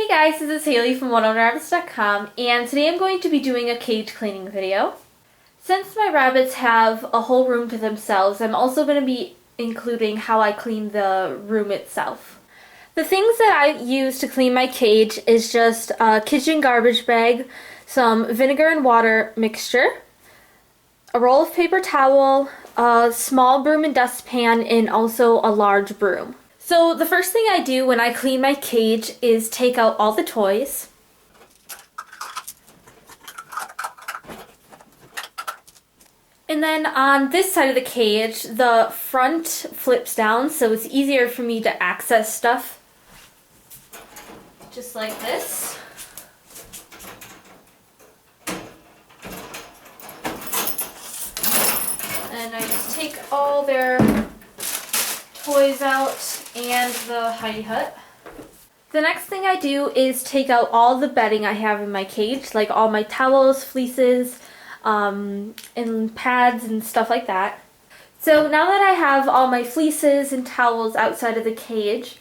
guys, this is Haley from OneOwnRabbits.com, and today I'm going to be doing a cage cleaning video. Since my rabbits have a whole room to themselves, I'm also going to be including how I clean the room itself. The things that I use to clean my cage is just a kitchen garbage bag, some vinegar and water mixture, a roll of paper towel, a small broom and dustpan, and also a large broom. So the first thing I do when I clean my cage is take out all the toys. And then on this side of the cage, the front flips down so it's easier for me to access stuff. Just like this. And I just take all their toys out and the hidey hut. The next thing I do is take out all the bedding I have in my cage, like all my towels, fleeces, and pads and stuff like that. So now that I have all my fleeces and towels outside of the cage,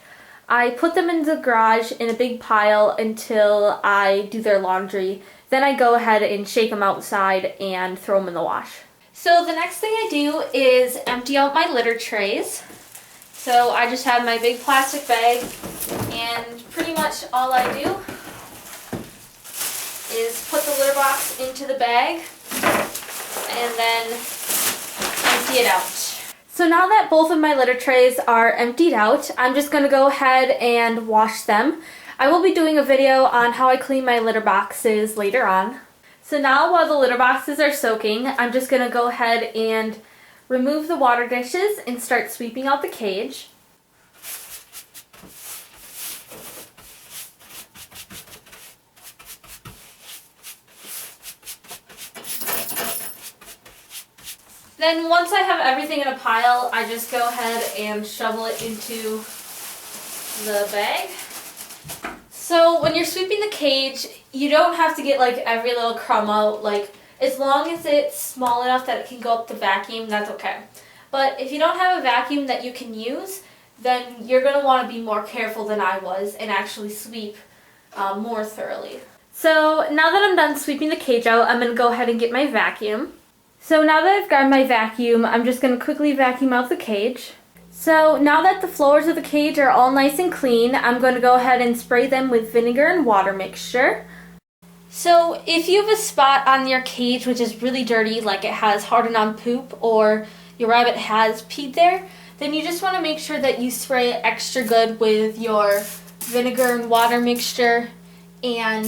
I put them in the garage in a big pile until I do their laundry. Then I go ahead and shake them outside and throw them in the wash. So the next thing I do is empty out my litter trays. So I just have my big plastic bag, and pretty much all I do is put the litter box into the bag and then empty it out. So now that both of my litter trays are emptied out, I'm just going to go ahead and wash them. I will be doing a video on how I clean my litter boxes later on. So now while the litter boxes are soaking, I'm just going to go ahead and remove the water dishes and start sweeping out the cage. Then once I have everything in a pile, I just go ahead and shovel it into the bag. So when you're sweeping the cage, you don't have to get like every little crumb out. Like, as long as it's small enough that it can go up the vacuum, that's okay. But if you don't have a vacuum that you can use, then you're going to want to be more careful than I was and actually sweep more thoroughly. So now that I'm done sweeping the cage out, I'm going to go ahead and get my vacuum. So now that I've grabbed my vacuum, I'm just going to quickly vacuum out the cage. So now that the floors of the cage are all nice and clean, I'm going to go ahead and spray them with vinegar and water mixture. So if you have a spot on your cage which is really dirty, like it has hardened on poop or your rabbit has peed there, then you just want to make sure that you spray it extra good with your vinegar and water mixture. And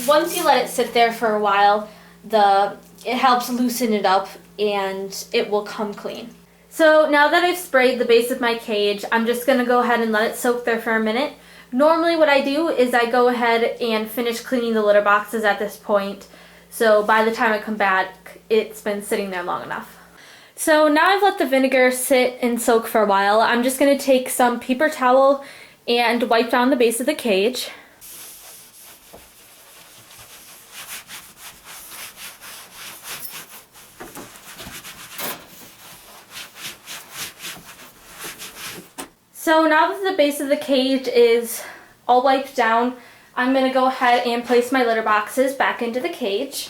once you let it sit there for a while, it helps loosen it up and it will come clean. So now that I've sprayed the base of my cage, I'm just going to go ahead and let it soak there for a minute. Normally what I do is I go ahead and finish cleaning the litter boxes at this point. So by the time I come back, it's been sitting there long enough. So now I've let the vinegar sit and soak for a while. I'm just going to take some paper towel and wipe down the base of the cage. So now that the base of the cage is all wiped down, I'm going to go ahead and place my litter boxes back into the cage.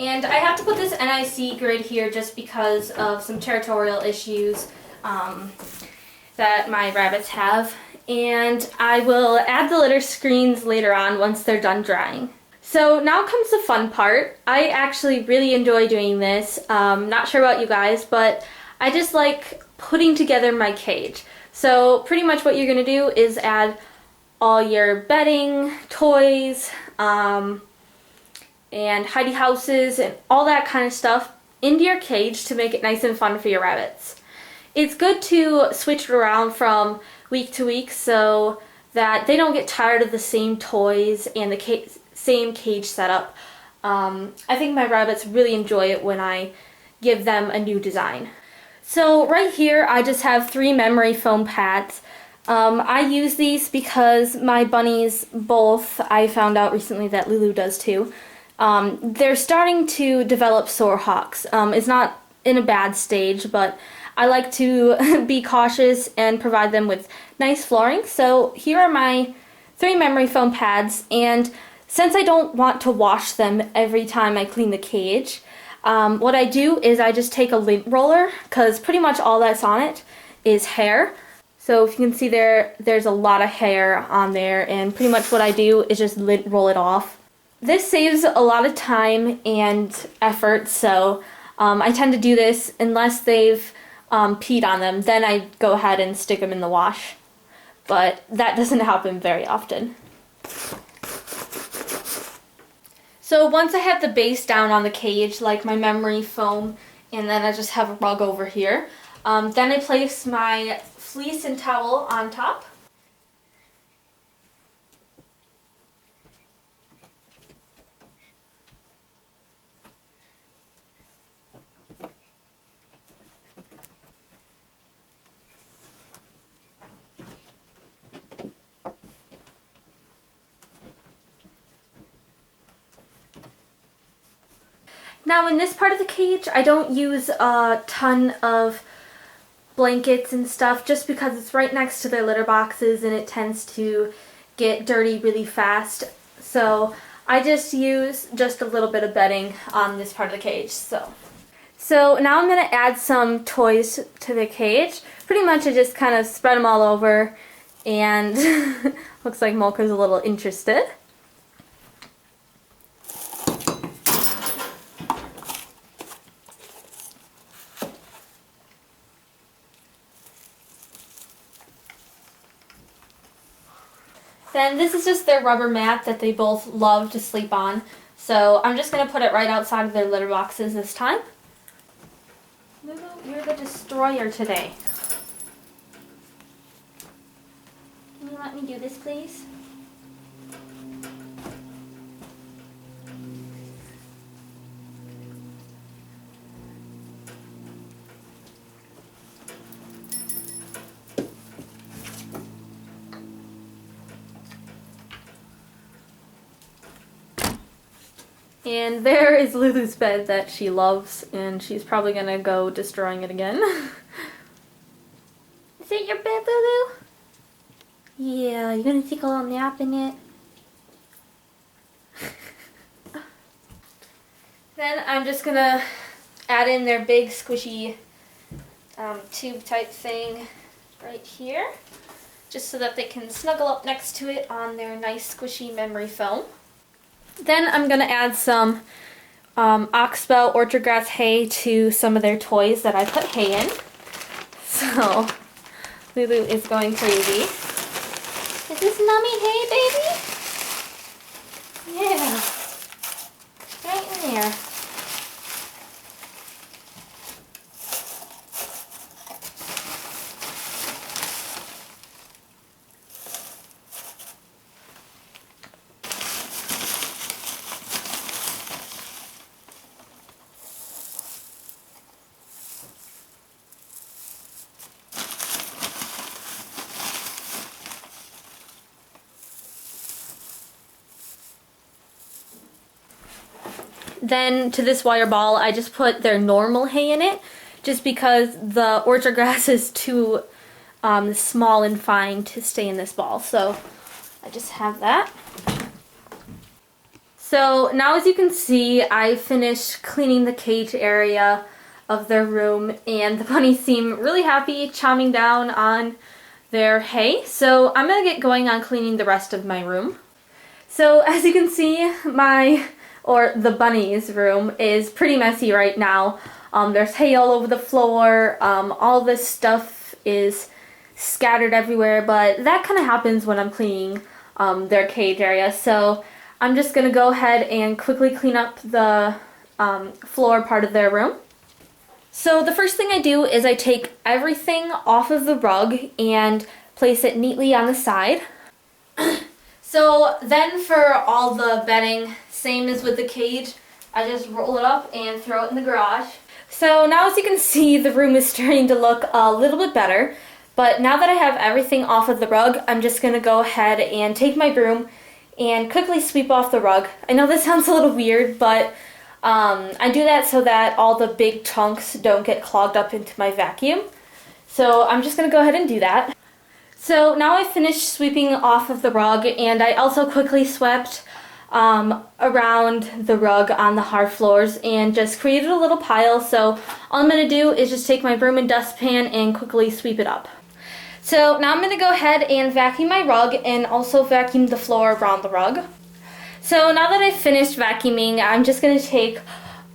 And I have to put this NIC grid here just because of some territorial issues that my rabbits have. And I will add the litter screens later on once they're done drying. So now comes the fun part. I actually really enjoy doing this. Not sure about you guys, but I just like putting together my cage. So pretty much what you're going to do is add all your bedding, toys, and hidey houses and all that kind of stuff into your cage to make it nice and fun for your rabbits. It's good to switch it around from week to week so that they don't get tired of the same toys and the same cage setup. I think my rabbits really enjoy it when I give them a new design. So right here I just have 3 memory foam pads. I use these because my bunnies both, I found out recently that Lulu does too, they're starting to develop sore hocks. It's not in a bad stage, but I like to be cautious and provide them with nice flooring. So here are my 3 memory foam pads, and since I don't want to wash them every time I clean the cage, what I do is I just take a lint roller, because pretty much all that's on it is hair. So if you can see there's a lot of hair on there, and pretty much what I do is just lint roll it off. This saves a lot of time and effort, so I tend to do this unless they've peed on them. Then I go ahead and stick them in the wash. But that doesn't happen very often. So once I have the base down on the cage, like my memory foam, and then I just have a rug over here, then I place my fleece and towel on top. Now in this part of the cage, I don't use a ton of blankets and stuff just because it's right next to their litter boxes and it tends to get dirty really fast. So I just use just a little bit of bedding on this part of the cage. So now I'm going to add some toys to the cage. Pretty much I just kind of spread them all over, and looks like Mocha's a little interested. Then this is just their rubber mat that they both love to sleep on. So I'm just going to put it right outside of their litter boxes this time. Lulu, you're the destroyer today. Can you let me do this, please? And there is Lulu's bed that she loves, and she's probably gonna go destroying it again. Is it your bed, Lulu? Yeah, you're gonna take a little nap in it. Then I'm just gonna add in their big squishy tube type thing right here, just so that they can snuggle up next to it on their nice squishy memory foam. Then I'm going to add some oxbow orchard grass hay to some of their toys that I put hay in. So Lulu is going crazy. Is this nummy hay, baby? Yeah. Right in there. Then to this wire ball, I just put their normal hay in it, just because the orchard grass is too small and fine to stay in this ball. So I just have that. So now, as you can see, I finished cleaning the cage area of their room, and the bunnies seem really happy chomping down on their hay. So I'm gonna get going on cleaning the rest of my room. So as you can see, the bunny's room is pretty messy right now. There's hay all over the floor. All this stuff is scattered everywhere, but that kind of happens when I'm cleaning their cage area. So I'm just going to go ahead and quickly clean up the floor part of their room. So the first thing I do is I take everything off of the rug and place it neatly on the side. So then for all the bedding, same as with the cage, I just roll it up and throw it in the garage. So now, as you can see, the room is starting to look a little bit better. But now that I have everything off of the rug, I'm just going to go ahead and take my broom and quickly sweep off the rug. I know this sounds a little weird, but I do that so that all the big chunks don't get clogged up into my vacuum. So I'm just going to go ahead and do that. So now I've finished sweeping off of the rug, and I also quickly swept around the rug on the hard floors and just created a little pile. So all I'm going to do is just take my broom and dustpan and quickly sweep it up. So now I'm going to go ahead and vacuum my rug and also vacuum the floor around the rug. So now that I've finished vacuuming, I'm just going to take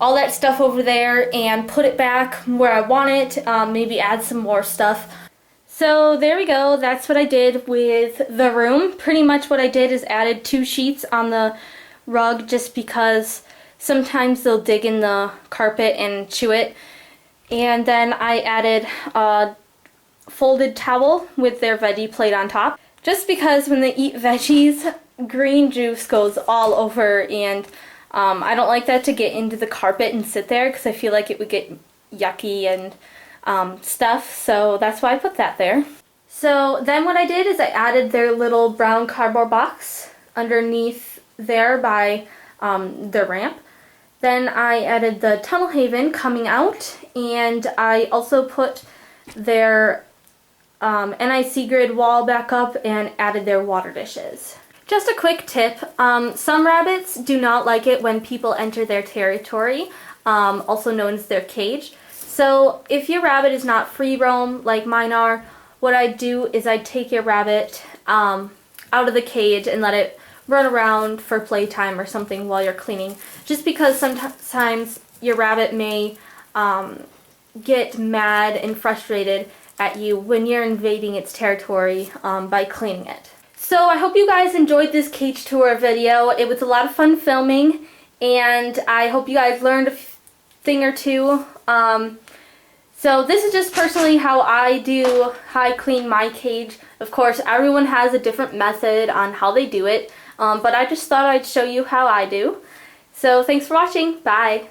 all that stuff over there and put it back where I want it, maybe add some more stuff. So there we go, that's what I did with the room. Pretty much what I did is added 2 sheets on the rug just because sometimes they'll dig in the carpet and chew it. And then I added a folded towel with their veggie plate on top. Just because when they eat veggies, green juice goes all over, and I don't like that to get into the carpet and sit there because I feel like it would get yucky and stuff, so that's why I put that there. So then what I did is I added their little brown cardboard box underneath there by the ramp. Then I added the tunnel haven coming out, and I also put their NIC grid wall back up and added their water dishes. Just a quick tip, some rabbits do not like it when people enter their territory, also known as their cage. So if your rabbit is not free roam like mine are, what I do is I take your rabbit out of the cage and let it run around for playtime or something while you're cleaning. Just because sometimes your rabbit may get mad and frustrated at you when you're invading its territory by cleaning it. So I hope you guys enjoyed this cage tour video. It was a lot of fun filming, and I hope you guys learned a thing or two. So this is just personally how I clean my cage. Of course, everyone has a different method on how they do it, but I just thought I'd show you how I do. So thanks for watching. Bye.